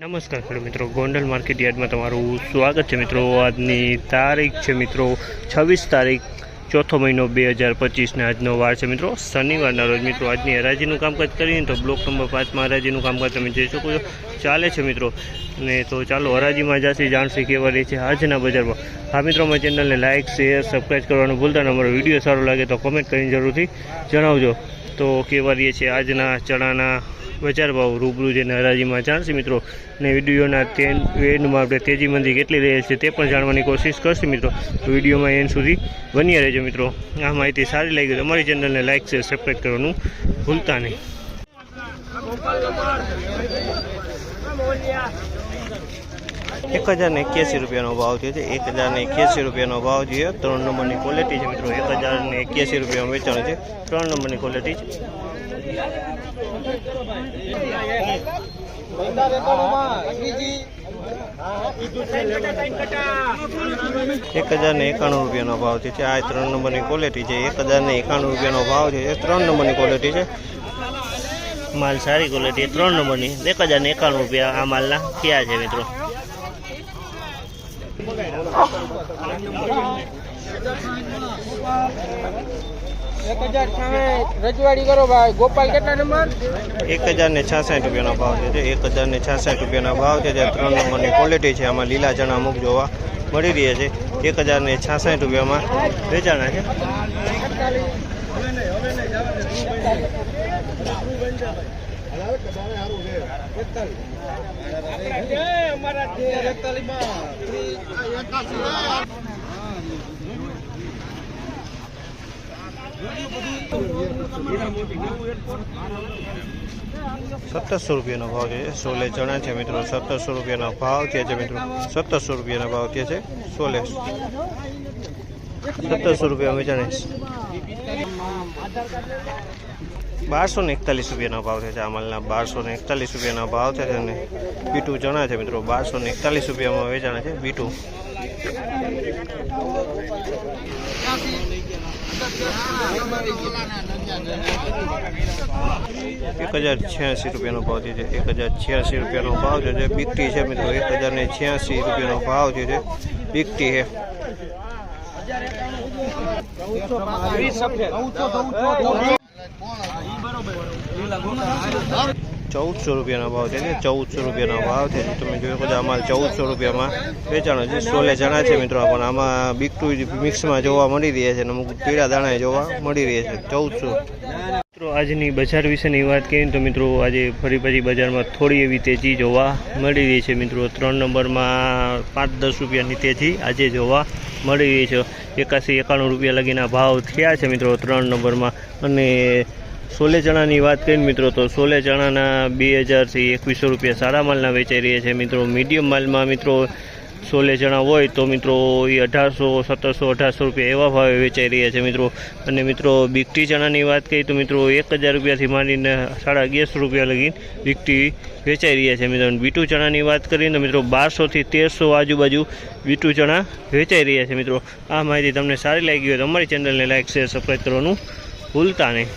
નમસ્કાર ખેડૂત મિત્રો, ગોંડલ માર્કેટ યાર્ડમાં તમારું સ્વાગત છે મિત્રો। આજની તારીખ છે મિત્રો 26 તારીખ ચોથો મહિનો 2025 આજનો વાર છે મિત્રો શનિવારના રોજ। મિત્રો આજની હરાજીનું કામકાજ કરીને તો બ્લોક નંબર 5માં હરાજીનું કામકાજ તમે જોઈ શકો છો ચાલે છે મિત્રો। ને તો ચાલો હરાજીમાં જાસી જાણસી કેવા રહી છે આજના બજારમાં। હા મિત્રો, અમારી ચેનલને લાઇક શેર સબસ્ક્રાઈબ કરવાનું ભૂલતા નહીં। અમારો વિડીયો સારો લાગે તો કોમેન્ટ કરીને જરૂરથી જણાવજો। તો કેવા રહીએ છે આજના ચણાના બજાર ભાવ રૂબરૂ જઈને હરાજીમાં જાણશે મિત્રો। ને વિડીયોના એન્ડમાં આપણે તેજી મંદી કેટલી રહે છે તે પણ જાણવાની કોશિશ કરશે મિત્રો। તો વિડીયોમાં એન્ડ સુધી બન્યા રહેજો મિત્રો। આ માહિતી સારી લાગી તો અમારી ચેનલને લાઇક શેર સબસ્ક્રાઈબ કરવાનું ભૂલતા નહીં। 1081 રૂપિયાનો ભાવ થયો છે। 1081 રૂપિયાનો ભાવ છે। 3 નંબરની ક્વોલિટી છે મિત્રો। 1081 રૂપિયામાં વેચાણ છે। 3 નંબરની ક્વોલિટી છે। 1091 રૂપિયાનો ભાવ છે। આ 3 નંબરની ક્વોલિટી છે। 1091 રૂપિયાનો ભાવ છે। 3 નંબરની ક્વોલિટી છે। માલ સારી ક્વોલિટી 3 નંબરની 1091 રૂપિયા આ માલના ક્યાં છે મિત્રો। રજવાડી કરો ભાઈ। ગોપાલ કેટલા નંબર? 1066 રૂપિયાનો ભાવ છે। 1066 રૂપિયાનો ભાવ છે। 3 નંબરની ક્વોલિટી છે। આમાં લીલા ચણા અમુક જોવા મળી રહ્યા છે। 1066 રૂપિયામાં વેચાણા છે। ₹1700 રૂપિયાનો ભાવ છે। સોલે ચણા છે મિત્રો। 1700 રૂપિયાનો ભાવ છે મિત્રો। 1700 રૂપિયાનો ભાવ છે સોલે। 1700 રૂપિયા વેચાણ છે। 1241 રૂપિયાનો ભાવ છે આ માલના। 1241 રૂપિયાનો ભાવ છે અને બીટુ ચણા છે મિત્રો। 1241 રૂપિયામાં વેચાણ છે બીટુ। 1086 રૂપિયાનો ભાવ છે। 1086 રૂપિયાનો ભાવ છે। બીકટી છે મિત્રો। 1086 રૂપિયાનો ભાવ છે બીકટી છે। 1400 રૂપિયાનો ભાવ છે। 1400 રૂપિયાનો ભાવ છે। તમે જોઈ શકો છો આ માલ 1400 રૂપિયામાં વેચાણો છે। સોલે ચણા છે મિત્રો। પણ આમાં બીકટુ મિક્સમાં જોવા મળી રહ્યા છે અને અમુક પીળા દાણા જોવા મળી રહ્યા છે। 1400 મિત્રો આજની બજાર વિશેની વાત કરીએ તો મિત્રો આજે ફરી પછી બજારમાં થોડી એવી તેજી જોવા મળી રહી છે મિત્રો। 3 નંબરમાં 5-10 રૂપિયાની તેજી આજે જોવા મળી રહી છે। 81-91 રૂપિયા લગીના ભાવ થયા છે મિત્રો 3 નંબરમાં। અને સોલે ચણાની વાત કરીએ મિત્રો તો સોલે ચણાના 2000 થી 2100 રૂપિયા સારા માલના વેચાઈ રહ્યા છે મિત્રો। મીડિયમ માલમાં મિત્રો સોલે ચણા હોય તો મિત્રો એ 1800-1700-1800 રૂપિયા એવા ભાવે વેચાઈ રહ્યા છે મિત્રો। અને મિત્રો બીકટી ચણાની વાત કરીએ તો મિત્રો 1000 રૂપિયાથી માંડીને 1150 રૂપિયા લગી બીકટી વેચાઈ રહ્યા છે મિત્રો। બીટુ ચણાની વાત કરીએ તો મિત્રો 1200 થી 1300 આજુબાજુ બીટુ ચણા વેચાઈ રહ્યા છે મિત્રો। આ માહિતી તમને સારી લાગી હોય તો અમારી ચેનલને લાઇક શેર સબસ્ક્રાઈબ કરવાનું ભૂલતા નહીં।